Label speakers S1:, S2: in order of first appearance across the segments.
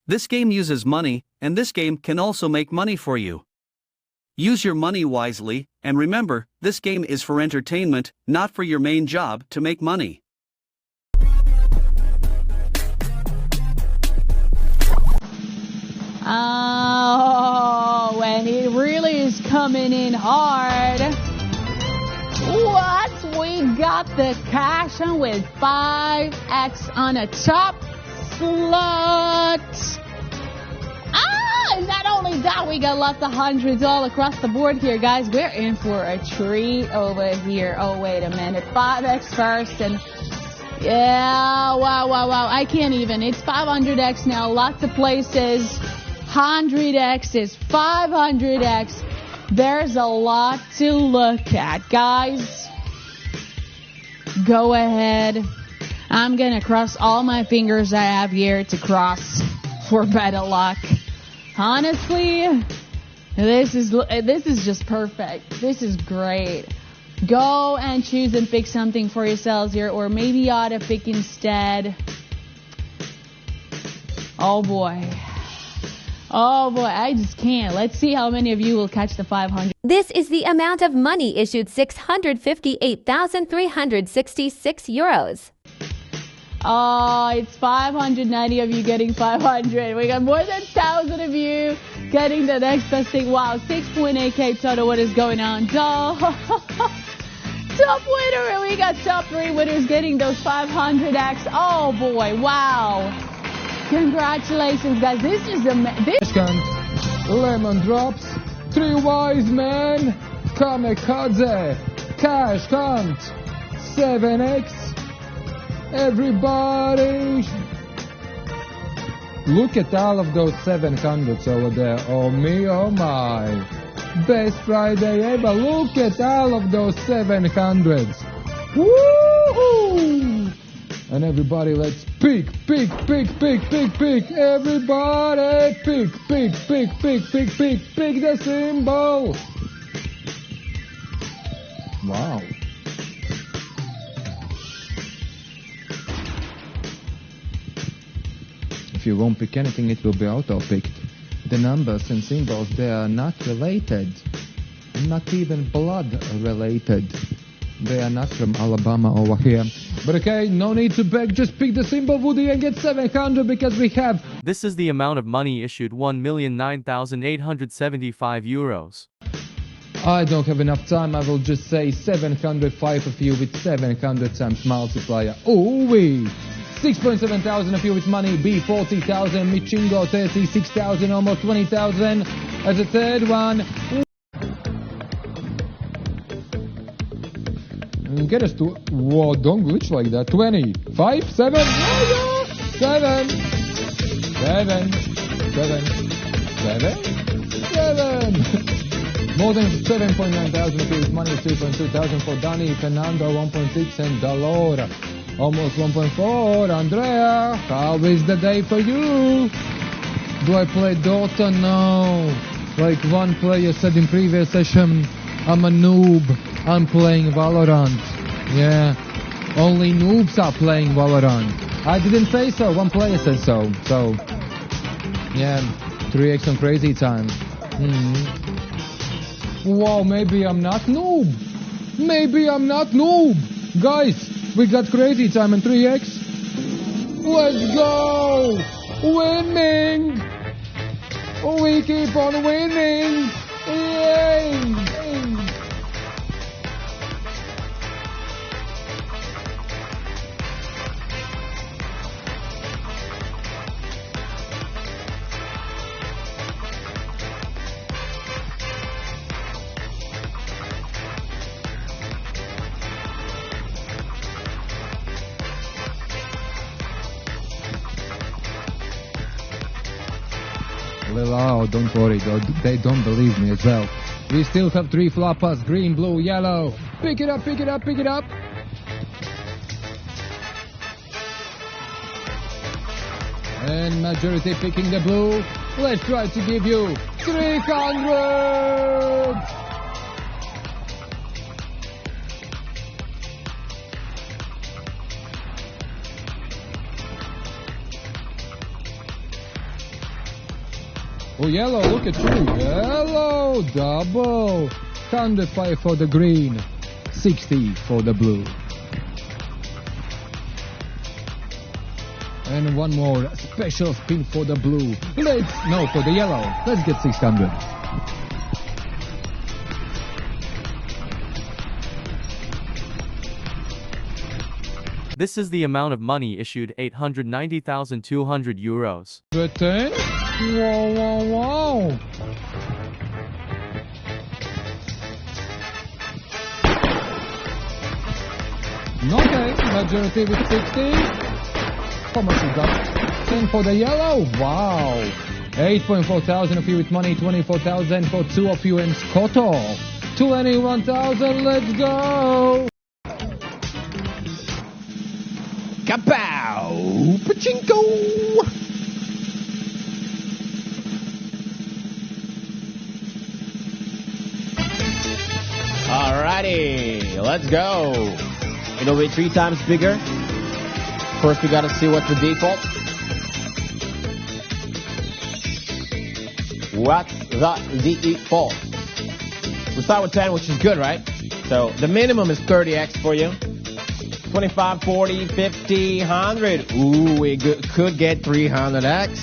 S1: This game uses money, and this game can also make money for you. Use your money wisely, and remember, this game is for entertainment, not for your main job to make money.
S2: Oh, and it really is coming in hard. What? We got the cash on with 5x on a top slot. And not only that, we got lots of hundreds all across the board here, guys. We're in for a treat over here. Oh, wait a minute. 5x first and... yeah, wow. I can't even. It's 500x now. Lots of places. 100x is 500x. There's a lot to look at, guys. Go ahead. I'm going to cross all my fingers I have here to cross for better luck. Honestly, this is just perfect. This is great. Go and choose and pick something for yourselves here, or maybe you ought to pick instead. Oh boy, I just can't. Let's see how many of you will catch the 500.
S3: This is the amount of money issued: 658,366 euros.
S2: Oh, it's 590 of you getting 500. We got more than 1,000 of you getting the next best thing. Wow, 6.8k total. What is going on? Top winner. We got top 3 winners getting those 500x. Oh boy, wow. Congratulations, guys. This is this.
S4: Lemon drops. 3 wise men. Kamikaze. Cash hunt. 7x. Everybody, look at all of those 700s over there. Oh me, oh my. Best Friday ever. Look at all of those 700s. Woohoo! And everybody, let's pick. Everybody, pick the symbol. Wow. If you won't pick anything, it will be auto-picked. The numbers and symbols, they are not related. Not even blood related. They are not from Alabama over here. But okay, no need to beg, just pick the symbol, Woody, and get 700 because we have...
S5: This is the amount of money issued: 1,009,875 euros.
S4: I don't have enough time, I will just say 705 of you with 700 times multiplier. Ooh-wee! 6.7 thousand of you with money, B 40,000, Michingo 36,000, almost 20,000 as a third one. Get us to, whoa, don't glitch like that. 20, 5, 7, 7, 7. More than 7.9 thousand of you with money, 3.2 thousand for Danny, Fernando 1.6 and Dalora. Almost 1.4. Andrea, how is the day for you? Do I play Dota? No. Like one player said in previous session, I'm a noob. I'm playing Valorant. Yeah. Only noobs are playing Valorant. I didn't say so. One player said so. So, yeah. 3x on crazy time. Wow, maybe I'm not noob. Guys. We got crazy time and 3x. Let's go! Winning! We keep on winning! Yay! Oh, don't worry, they don't believe me as well. We still have 3 floppers, green, blue, yellow. Pick it up. And majority picking the blue. Let's try to give you 300! Oh, yellow, look at you. Yellow, double. 105 for the green, 60 for the blue. And one more special spin for the blue. For the yellow. Let's get 600.
S5: This is the amount of money issued 890,200 euros.
S4: Return? Wow, wow, wow. Okay, majority with 60. How much is that? 10 for the yellow. Wow. 8.4 thousand of you with money, 24,000 for two of you in Skoto. 21,000, let's go. Kapow! Pachinko!
S6: Alrighty, let's go. It'll be 3 times bigger. First, we gotta see what's the default. What's the default? We start with 10, which is good, right? So the minimum is 30x for you. 25, 40, 50, 100. Ooh, we could get 300x.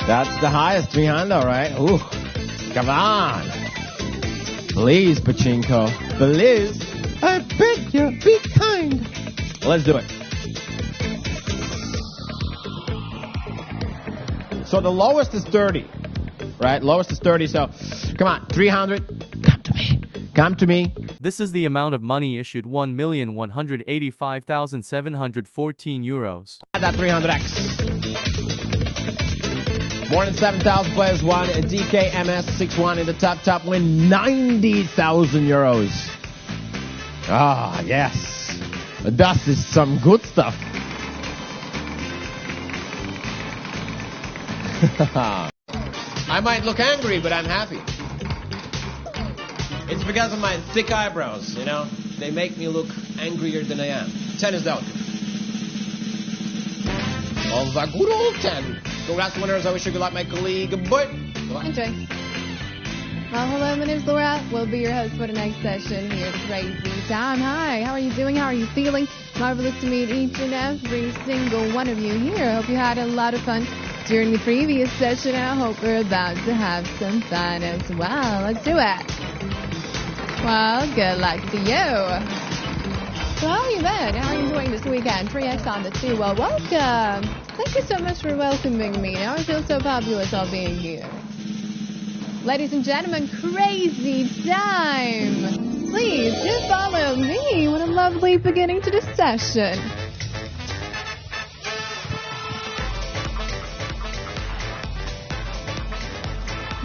S6: That's the highest, 300, right? Ooh, come on. Please, Pachinko. Please. I beg you, be kind. Let's do it. So the lowest is 30, right? Lowest is 30, so come on, 300. Come to me. Come to me.
S5: This is the amount of money issued 1,185,714 euros.
S6: Add that 300x. More than 7,000 players won. DKMS61 in the top win 90,000 euros. Ah, yes. That is some good stuff. I might look angry, but I'm happy. It's because of my thick eyebrows, you know? They make me look angrier than I am. 10 is delicate. All the good old 10. Congrats, winners. I wish you good luck, my colleague. But
S7: Enjoy. Well, hello, my name's Laura. We'll be your host for the next session here at Crazy Time. Hi, how are you doing? How are you feeling? Marvelous to meet each and every single one of you here. I hope you had a lot of fun during the previous session. I hope we're about to have some fun as well. Let's do it. Well, good luck to you. So how are you been? How are you enjoying this weekend? 3X on the 2. Well, welcome. Thank you so much for welcoming me. Now I feel so fabulous all being here. Ladies and gentlemen, crazy time. Please do follow me. What a lovely beginning to this session.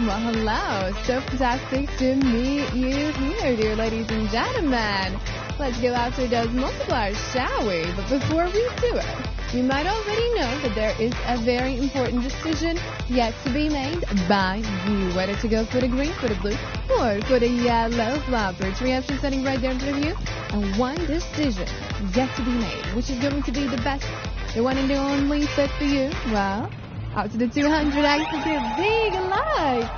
S7: Well, hello. So fantastic to meet you here, dear ladies and gentlemen. Let's go after those multipliers, shall we? But before we do it, you might already know that there is a very important decision yet to be made by you, whether to go for the green, for the blue, or for the yellow flopper. 3 options sitting right there in front of you, and one decision yet to be made, which is going to be the best, the one and the only set for you. Well, out to the 200 active big life.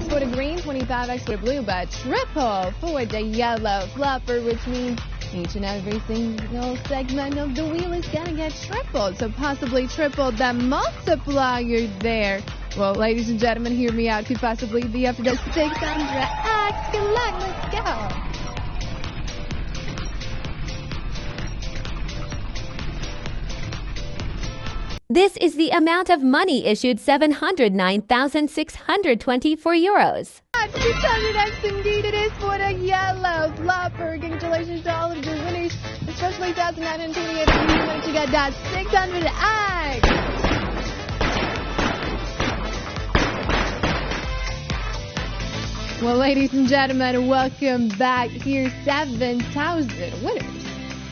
S7: For the green, 25x for the blue, but triple for the yellow flopper, which means each and every single segment of the wheel is gonna get tripled, so possibly triple the multiplier there. Well, ladies and gentlemen, hear me out. Could possibly be up to the 600x. Good luck, let's go.
S3: This is the amount of money issued 709,624 euros.
S7: 600x indeed it is for the yellow flopper. Congratulations to all of the winners, especially 1,928 of you managed to get that 600x. Well, ladies and gentlemen, welcome back here. 7,000 winners.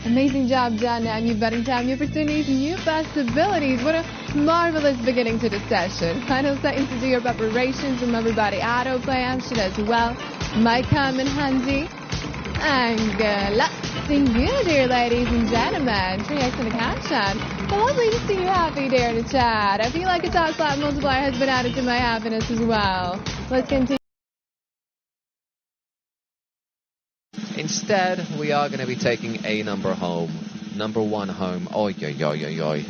S7: Amazing job done, and new betting time, new opportunities, new possibilities. What a marvelous beginning to the session. Final seconds to do your preparations. Remember, body autoplay should as well. Might come in handy. And good luck to you, dear ladies and gentlemen. 3x in the caption. So lovely to see you happy there in the chat. I feel like a top slot multiplier has been added to my happiness as well. Let's continue.
S8: Instead, we are going to be taking a number home. Number 1 home. Oi, oi, oi, oi, oi.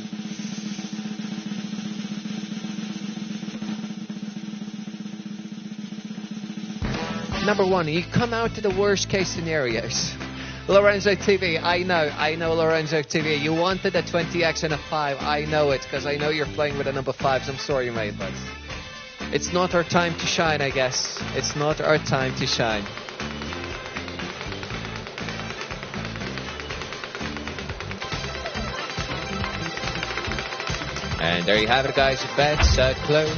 S8: Number 1, you come out to the worst case scenarios. Lorenzo TV, I know Lorenzo TV. You wanted a 20x and a 5. I know it, because I know you're playing with a number 5s. I'm sorry, mate, but it's not our time to shine, I guess. It's not our time to shine. And there you have it, guys. Bets clone.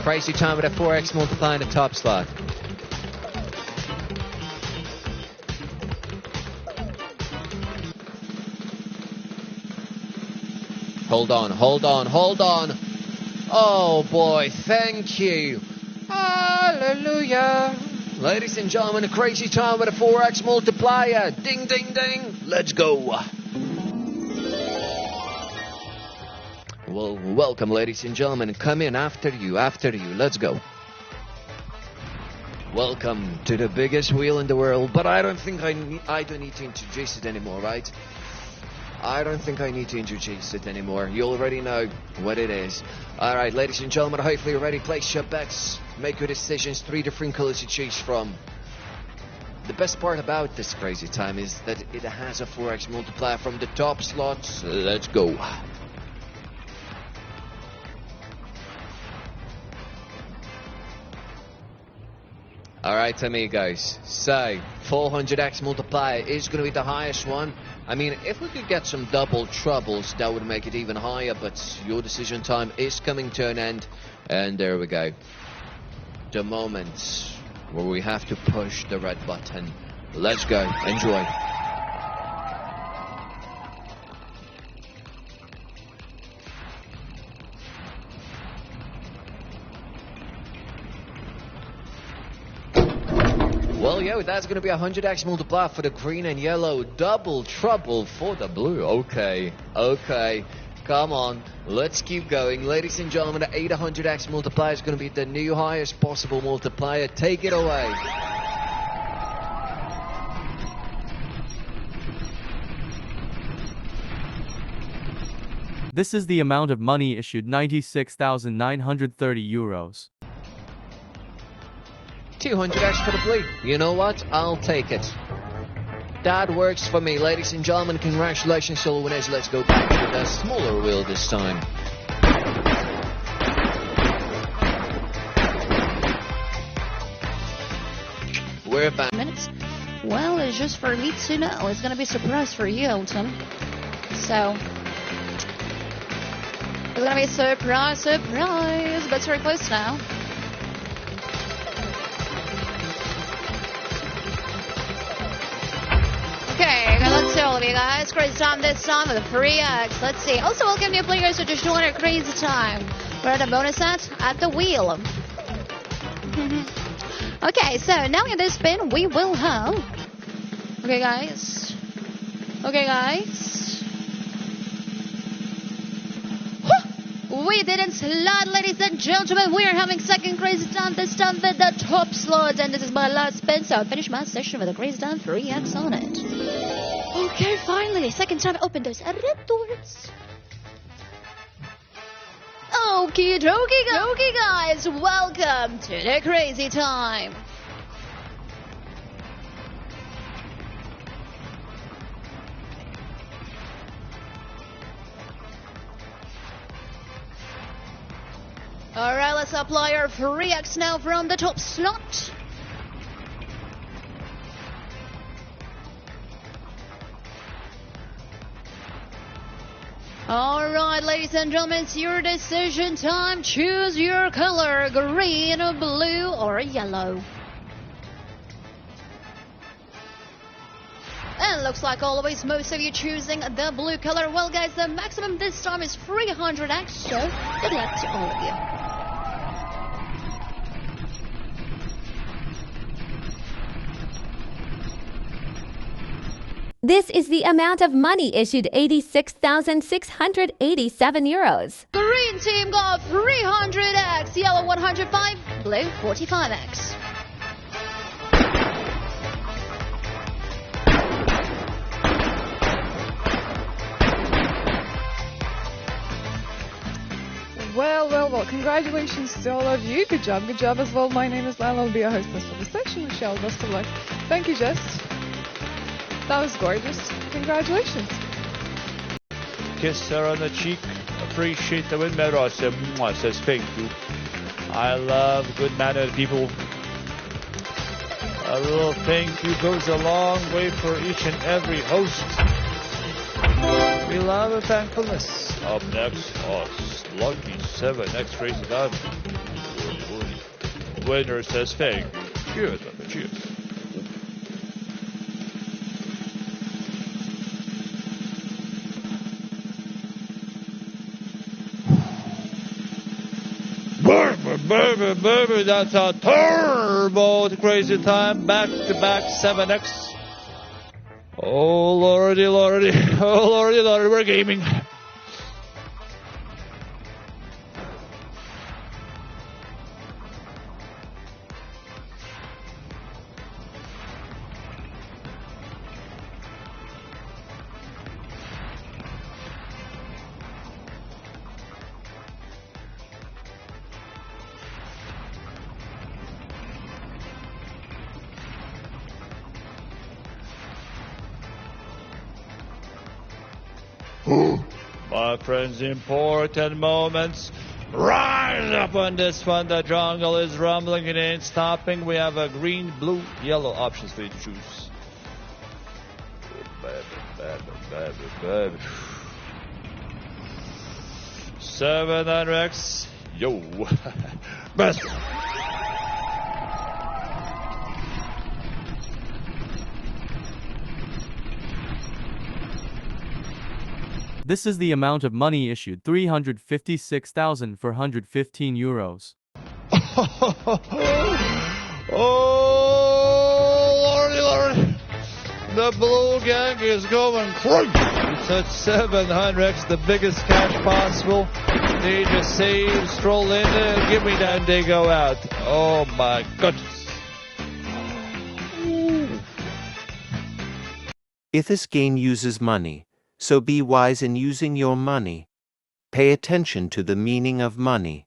S8: Crazy time with a 4x multiply in the top slot. Hold on, hold on, hold on. Oh boy, thank you. Hallelujah. Ladies and gentlemen, a crazy time with a 4x multiplier. Ding, ding, ding. Let's go. Well, welcome, ladies and gentlemen. Come in after you. Let's go. Welcome to the biggest wheel in the world, but I don't think I don't need to introduce it anymore, right? I don't think I need to introduce it anymore. You already know what it is. All right, ladies and gentlemen, hopefully you're ready. Place your bets. Make your decisions. 3 different colors to choose from. The best part about this crazy time is that it has a 4x multiplier from the top slots. Let's go. Alright, amigos, so 400x multiplier is going to be the highest one. I mean, if we could get some double troubles, that would make it even higher, but your decision time is coming to an end. And there we go. The moment where we have to push the red button. Let's go. Enjoy. Well, yo, that's going to be a 100x multiplier for the green and yellow. Double trouble for the blue. Okay, okay. Come on, let's keep going. Ladies and gentlemen, the 800x multiplier is going to be the new highest possible multiplier. Take it away.
S5: This is the amount of money issued, 96,930 euros.
S8: 200x for the blue. You know what? I'll take it. That works for me. Ladies and gentlemen, congratulations to all winners. Let's go back to the smaller wheel this time. We're back.
S9: Minutes. Well, it's just for me to know. It's gonna be a surprise for you, Elton. So it's gonna be a surprise, but it's very close now. Okay, let's see all of you guys. Crazy time this time with a 3x. Let's see. Also, welcome new players who just joined our crazy time. We're at a bonus set at the wheel. Okay, so now in this spin, we will have... Okay, guys. We didn't slot, ladies and gentlemen. We are having second crazy time, this time with the top slot. And this is my last spin, so I'll finish my session with a crazy time 3x on it. Okay, finally, second time, open those red doors. Okie dokie, guys. Welcome to the crazy time. Alright, let's apply our 3x now from the top slot. Alright, ladies and gentlemen, it's your decision time. Choose your color, green, blue, or yellow. And looks like always most of you choosing the blue color. Well, guys, the maximum this time is 300x, so good luck to all of you.
S3: This is the amount of money issued 86,687 euros.
S9: Green team got 300x, yellow 105, blue 45x.
S10: Well, congratulations to all of you. Good job as well. My name is Lala. I'll be your hostess for the section. Michelle, best of luck. Thank you, Jess. That was gorgeous. Congratulations.
S11: Kiss her on the cheek. Appreciate the win, Merosa. Says thank you. I love good-mannered people. A little thank you goes a long way for each and every host. We love a thankfulness. Up next, Lucky 7X Crazy Time. Winner says thank you. Cheers, cheers. Baby, that's a turbo Crazy Time. Back-to-back 7X. Oh, lordy. Oh, lordy, we're gaming. My friends, important moments. Rise up on this one. The jungle is rumbling. It ain't stopping. We have a green, blue, yellow options for you to choose. Baby. 700X. Yo. Best.
S5: This is the amount of money issued 356,415 euros.
S11: Oh, lordy. The blue gang is going crazy. It's at 700X, the biggest cash possible. They just save, stroll in there, give me that, and they go out. Oh my goodness.
S12: If this game uses money, so be wise in using your money. Pay attention to the meaning of money.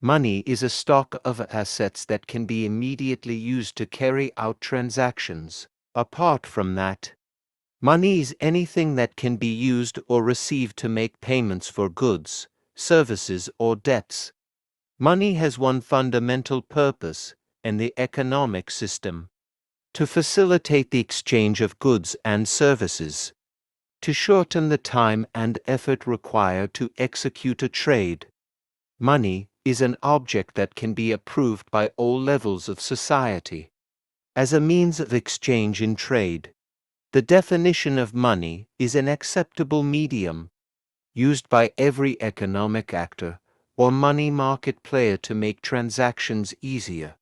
S12: Money is a stock of assets that can be immediately used to carry out transactions. Apart from that, money is anything that can be used or received to make payments for goods, services, or debts. Money has one fundamental purpose in the economic system: to facilitate the exchange of goods and services, to shorten the time and effort required to execute a trade. Money is an object that can be approved by all levels of society as a means of exchange in trade. The definition of money is an acceptable medium used by every economic actor or money market player to make transactions easier.